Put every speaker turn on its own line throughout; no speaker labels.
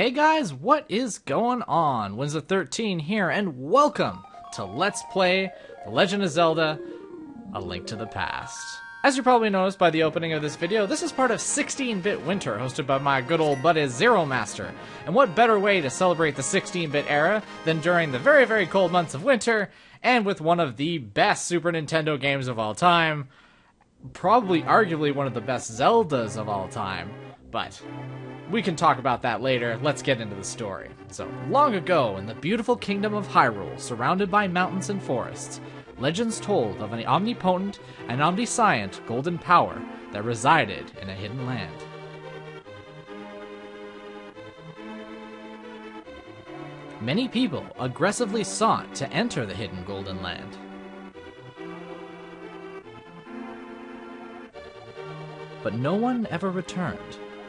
Hey guys, what is going on? WinslettXIII here, and welcome to Let's Play The Legend of Zelda, A Link to the Past. As you probably noticed by the opening of this video, this is part of 16-Bit Winter, hosted by my good old buddy Zero Master. And what better way to celebrate the 16-bit era than during the very, very cold months of winter, and with one of the best Super Nintendo games of all time, probably arguably one of the best Zeldas of all time, but we can talk about that later. Let's get into the story. So, long ago, in the beautiful kingdom of Hyrule, surrounded by mountains and forests, legends told of an omnipotent and omniscient golden power that resided in a hidden land. Many people aggressively sought to enter the hidden golden land. But no one ever returned.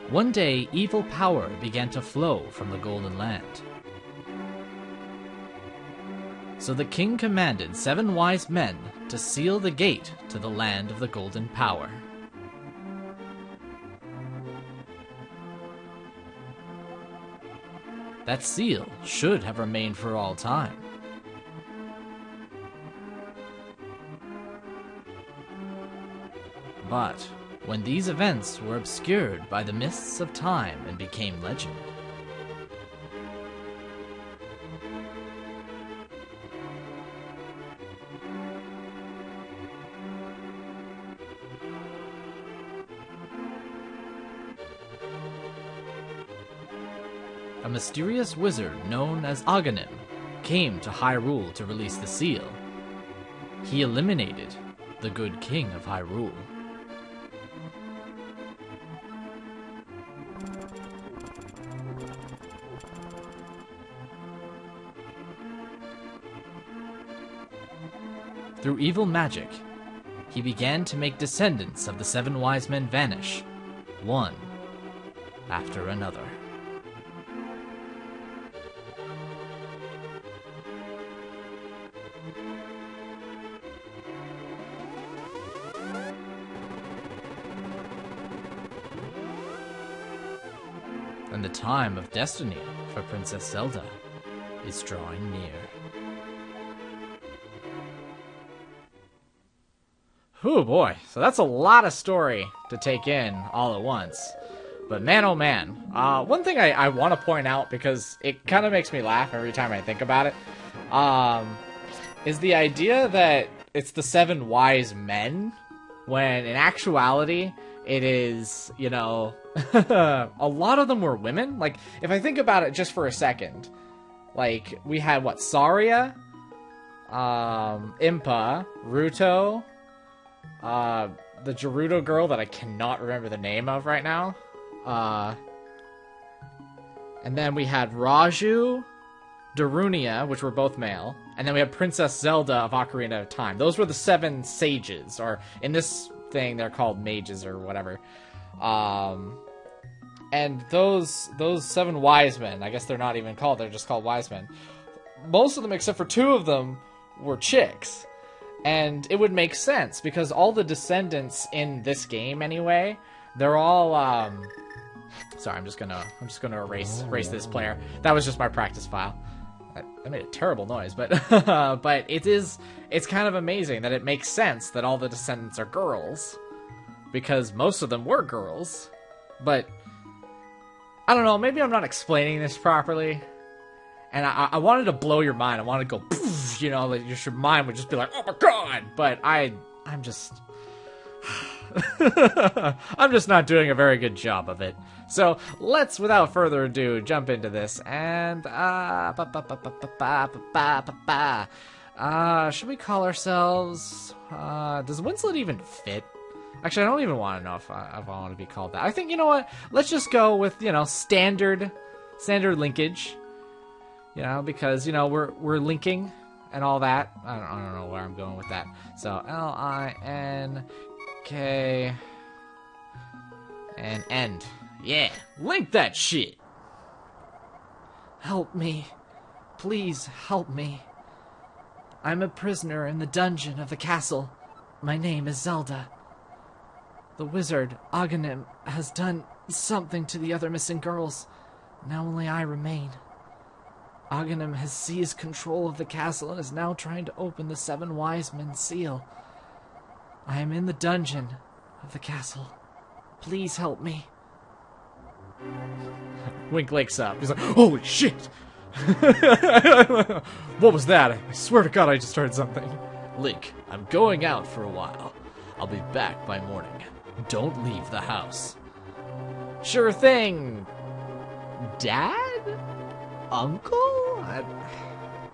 One day, evil power began to flow from the Golden Land. So the king commanded 7 wise men to seal the gate to the land of the golden power. That seal should have remained for all time. But when these events were obscured by the mists of time and became legend, a mysterious wizard known as Aghanim came to Hyrule to release the seal. He eliminated the good king of Hyrule. Through evil magic, he began to make descendants of the 7 wise men vanish, one after another. And the time of destiny for Princess Zelda is drawing near. Oh boy, so that's a lot of story to take in all at once. But man, oh man. One thing I want to point out, because it kind of makes me laugh every time I think about it, is the idea that it's the 7 wise men, when in actuality, it is, you know, a lot of them were women. Like, if I think about it just for a second, like, we had, what, Saria, Impa, Ruto, the Gerudo girl that I cannot remember the name of right now. And then we had Raju, Darunia, which were both male. And then we had Princess Zelda of Ocarina of Time. Those were the 7 sages, or in this thing they're called mages or whatever. And those 7 wise men, I guess they're not even called, they're just called wise men. Most of them, except for 2 of them, were chicks. And it would make sense, because all the descendants in this game, anyway, they're all, sorry, I'm just gonna erase this player. That was just my practice file. I made a terrible noise, but, but it's kind of amazing that it makes sense that all the descendants are girls, because most of them were girls, but, I don't know, maybe I'm not explaining this properly. And I wanted to blow your mind. I wanted to go, poof, you know, like your mind would just be like, oh my god! But I'm just... I'm just not doing a very good job of it. So, let's, without further ado, jump into this. And, should we call ourselves... does Winslet even fit? Actually, I don't even want to know if I want to be called that. I think, you know what? Let's just go with, you know, standard linkage. You know, because, you know, we're linking and all that. I don't know where I'm going with that. So, L-I-N-K and end. Yeah, link that shit. Help me. Please help me. I'm a prisoner in the dungeon of the castle. My name is Zelda. The wizard, Aghanim, has done something to the other missing girls. Now only I remain. Aghanim has seized control of the castle and is now trying to open the 7 wise men's seal. I am in the dungeon of the castle. Please help me. Wink wakes up. He's like, holy shit! What was that? I swear to God I just heard something. Link, I'm going out for a while. I'll be back by morning. Don't leave the house. Sure thing. Dad? Uncle?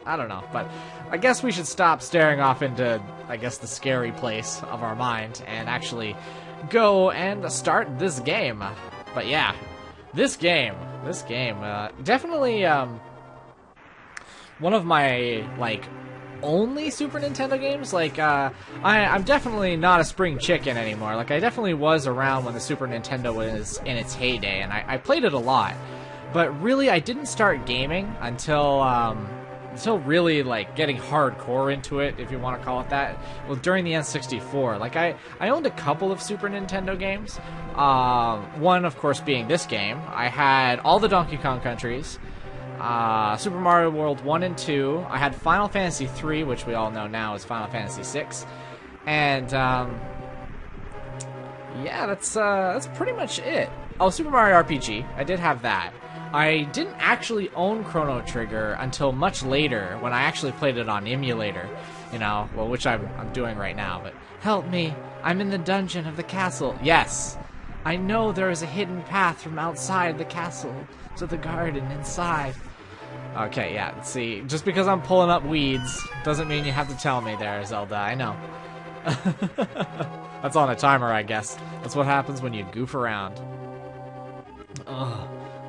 I don't know, but I guess we should stop staring off into, I guess, the scary place of our mind and actually go and start this game. But yeah, this game, definitely one of my, like, only Super Nintendo games. Like, I'm definitely not a spring chicken anymore. Like, I definitely was around when the Super Nintendo was in its heyday, and I played it a lot. But really, I didn't start gaming until really, like, getting hardcore into it, if you want to call it that. Well, during the N64. Like, I owned a couple of Super Nintendo games. One, of course, being this game. I had all the Donkey Kong countries. Super Mario World 1 and 2. I had Final Fantasy 3, which we all know now is Final Fantasy 6. And, yeah, that's pretty much it. Oh, Super Mario RPG. I did have that. I didn't actually own Chrono Trigger until much later, when I actually played it on emulator, you know, well, which I'm doing right now, but help me, I'm in the dungeon of the castle. Yes, I know there is a hidden path from outside the castle to the garden inside. Okay, yeah, see, just because I'm pulling up weeds doesn't mean you have to tell me there, Zelda, I know. That's on a timer, I guess. That's what happens when you goof around.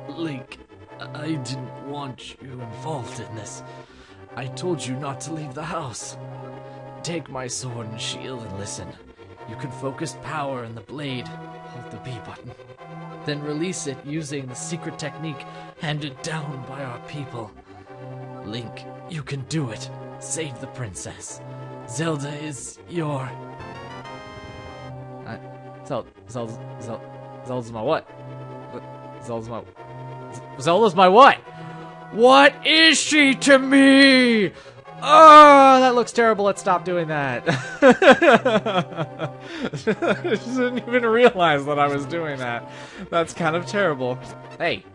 Link, I didn't want you involved in this. I told you not to leave the house. Take my sword and shield and listen. You can focus power in the blade. Hold the B button. Then release it using the secret technique handed down by our people. Link, you can do it. Save the princess. Zelda is your... Zelda's my what? Zelda's my what? What is she to me? Oh, that looks terrible. Let's stop doing that. I didn't even realize that I was doing that. That's kind of terrible. Hey,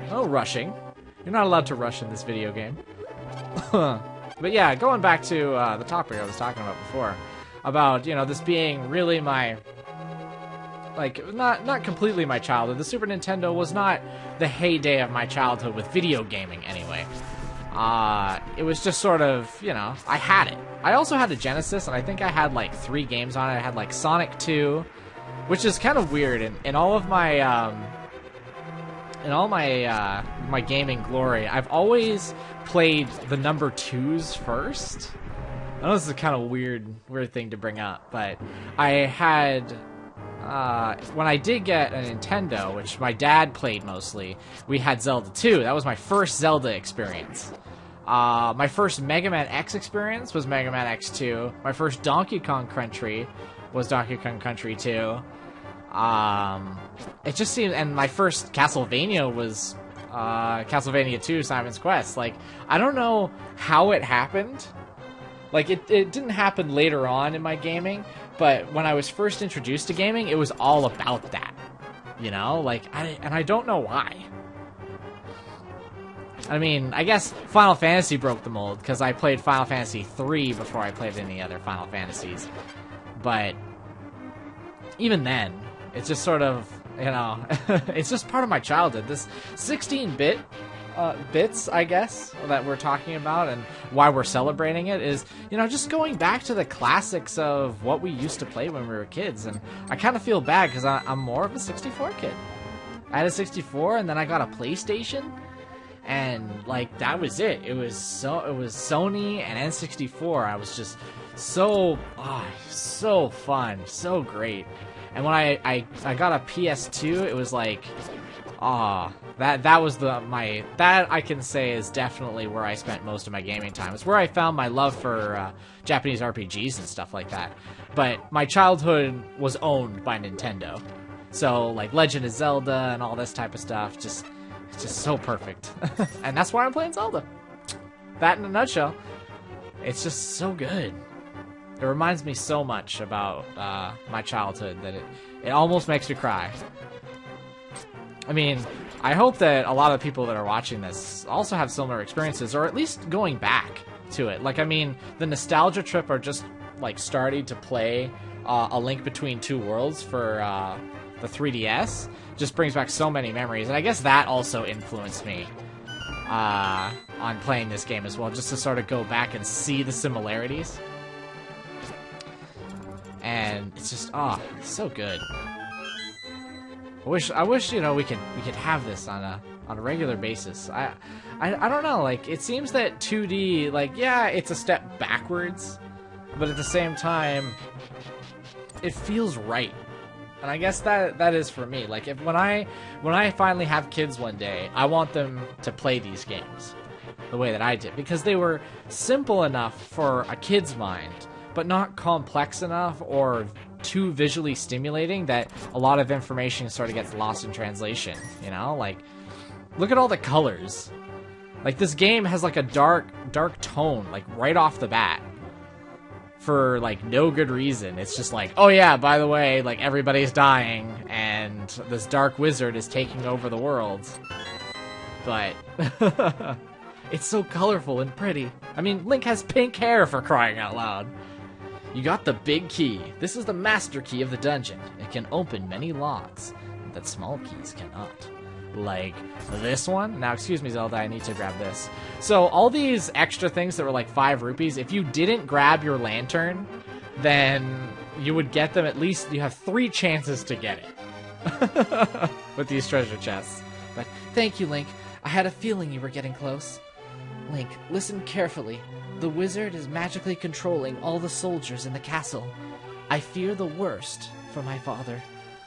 no rushing. You're not allowed to rush in this video game. But yeah, going back to the topic I was talking about before, about, you know, this being really my... like, not completely my childhood. The Super Nintendo was not the heyday of my childhood with video gaming, anyway. It was just sort of, you know, I had it. I also had a Genesis, and I think I had, like, 3 games on it. I had, like, Sonic 2, which is kind of weird. In all of my, my gaming glory, I've always played the number 2s first. I know this is a kind of weird thing to bring up, but I had... when I did get a Nintendo, which my dad played mostly, we had Zelda 2. That was my first Zelda experience. My first Mega Man X experience was Mega Man X2. My first Donkey Kong Country was Donkey Kong Country 2. It just seemed... and my first Castlevania was Castlevania 2, Simon's Quest. Like, I don't know how it happened. Like, it didn't happen later on in my gaming, but when I was first introduced to gaming, it was all about that, you know? Like, I don't know why. I mean, I guess Final Fantasy broke the mold, because I played Final Fantasy 3 before I played any other Final Fantasies. But even then, it's just sort of, you know, it's just part of my childhood. This 16-bit bits, I guess, that we're talking about and why we're celebrating it is, you know, just going back to the classics of what we used to play when we were kids. And I kind of feel bad because I'm more of a 64 kid. I had a 64 and then I got a PlayStation, and like that was it. It was Sony and N64. I was just so fun, so great. And when I got a PS2, it was like, that was that I can say is definitely where I spent most of my gaming time. It's where I found my love for Japanese RPGs and stuff like that. But my childhood was owned by Nintendo. So, like, Legend of Zelda and all this type of stuff, just It's just so perfect. And that's why I'm playing Zelda. That in a nutshell. It's just so good. It reminds me so much about my childhood that it almost makes me cry. I mean, I hope that a lot of people that are watching this also have similar experiences, or at least going back to it. Like, I mean, the nostalgia trip are just, like, starting to play A Link Between Two Worlds for the 3DS. Just brings back so many memories, and I guess that also influenced me on playing this game as well, just to sort of go back and see the similarities. And it's just, so good. I wish, you know, we could have this on a regular basis. I don't know, like, it seems that 2D, like, yeah, it's a step backwards, but at the same time, it feels right. And I guess that is for me. Like, when I finally have kids one day, I want them to play these games the way that I did, because they were simple enough for a kid's mind, but not complex enough or too visually stimulating that a lot of information sort of gets lost in translation, you know? Like, look at all the colors. Like, this game has, like, a dark tone, like, right off the bat. For, like, no good reason. It's just like, oh yeah, by the way, like, everybody's dying, and this dark wizard is taking over the world. But it's so colorful and pretty. I mean, Link has pink hair, for crying out loud. You got the big key. This is the master key of the dungeon. It can open many locks that small keys cannot. Like this one. Now, excuse me, Zelda, I need to grab this. So all these extra things that were like 5 rupees, if you didn't grab your lantern, then you would get them. At least you have 3 chances to get it with these treasure chests. But thank you, Link. I had a feeling you were getting close. Link, listen carefully. The wizard is magically controlling all the soldiers in the castle. I fear the worst for my father.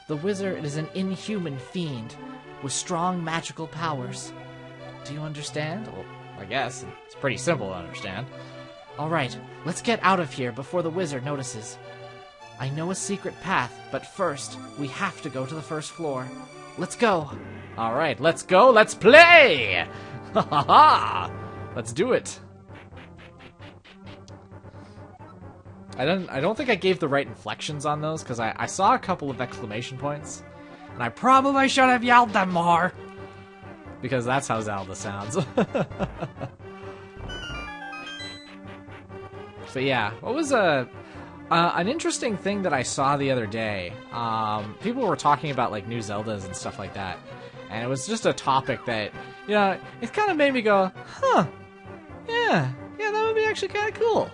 The wizard is an inhuman fiend with strong magical powers. Do you understand? Well, I guess. It's pretty simple to understand. Alright, let's get out of here before the wizard notices. I know a secret path, but first, we have to go to the first floor. Let's go! Alright, let's go, let's play! Ha ha ha! Let's do it! I don't think I gave the right inflections on those, because I saw a couple of exclamation points, and I probably should have yelled them more, because that's how Zelda sounds. But yeah, what was an interesting thing that I saw the other day? People were talking about like new Zeldas and stuff like that, and it was just a topic that, you know, it kind of made me go, huh, yeah, that would be actually kind of cool.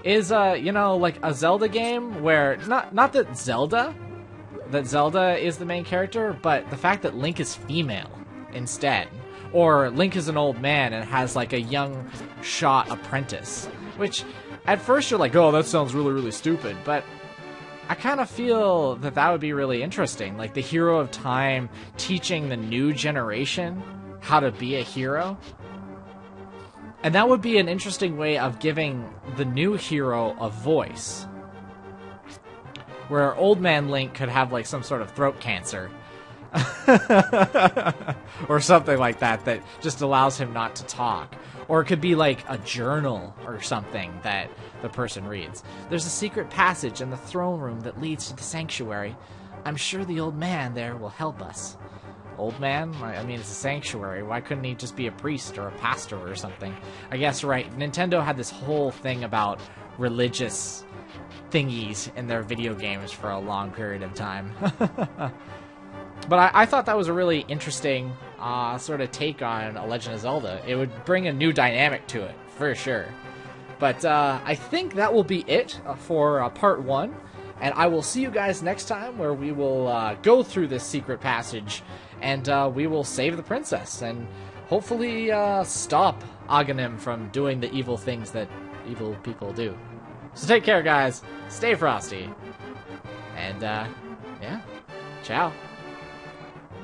Is, you know, like a Zelda game where, not that Zelda is the main character, but the fact that Link is female instead. Or Link is an old man and has like a young shot apprentice. Which, at first you're like, oh, that sounds really, really stupid, but I kind of feel that that would be really interesting. Like the hero of time teaching the new generation how to be a hero. And that would be an interesting way of giving the new hero a voice. Where Old Man Link could have like some sort of throat cancer. Or something like that that just allows him not to talk. Or it could be like a journal or something that the person reads. There's a secret passage in the throne room that leads to the sanctuary. I'm sure the old man there will help us. Old man? I mean, it's a sanctuary. Why couldn't he just be a priest or a pastor or something? I guess, right. Nintendo had this whole thing about religious thingies in their video games for a long period of time. But I thought that was a really interesting sort of take on A Legend of Zelda. It would bring a new dynamic to it, for sure. But I think that will be it for part 1. And I will see you guys next time, where we will go through this secret passage, and we will save the princess, and hopefully stop Aghanim from doing the evil things that evil people do. So take care, guys. Stay frosty. And, yeah. Ciao.